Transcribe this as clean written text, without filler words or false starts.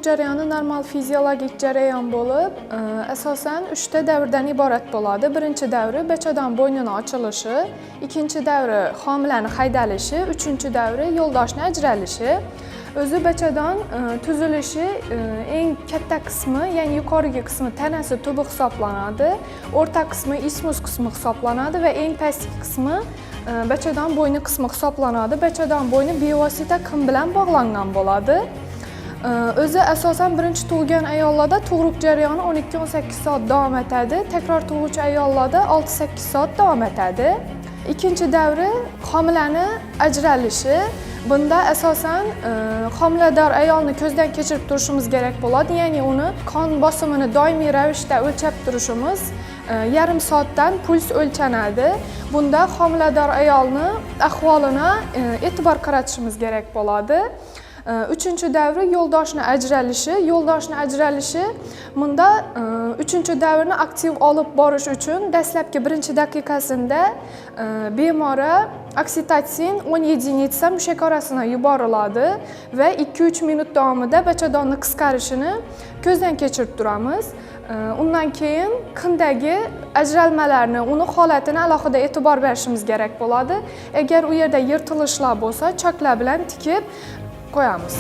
jarayoni normal fiziologik jarayon bo'lib, asosan 3 ta davrdan iborat bo'ladi. Birinchi davri bachadan bo'ynini ochilishi, ikkinchi davri homilani haydalishi, uchinchi davri yo'ldoshni ajralishi. O'zi bachadan tuzilishi eng katta qismi, ya'ni yuqorgi qismi tanasi tubi hisoblanadi, o'rta qismi ismus qismi hisoblanadi va eng pastki qismi bachadan bo'yni qismi hisoblanadi. Bachadan bo'yni bevosita qin bilan bog'langan bo'ladi. O'zi asosan birinchi tug'ilgan ayollarda tug'ruq jarayoni 12-18 soat davom etadi. Takror tug'uvchi ayollarda 6-8 soat davom etadi. Ikkinchi davri homilani ajralishi. Bunda asosan homilador ayolni ko'zdan kechirib turishimiz kerak bo'ladi, ya'ni uni qon bosimini doimiy ravishda o'lchab turishimiz, yarim soatdan puls o'lchanadi. Bunda homilador ayolni ahvolini e'tibor qaratishimiz kerak bo'ladi. Uchinchi davri yo'ldoshni ajralishi. Yo'ldoshni ajralishi bunda uchinchi davrni aktiv olib borish uchun dastlabki birinchi daqiqasida bemora oksitotsin 10 единица mushak orasidan yuboriladi va 2-3 minut davomida bachadonni qisqarishini ko'zdan kechirib turamiz. Undan keyin qindagi ajralmalarni, uni holatini alohida e'tibor berishimiz kerak bo'ladi. Agar u yerda yirtilishlar bo'lsa, choklar bilan tikib qo'yamiz.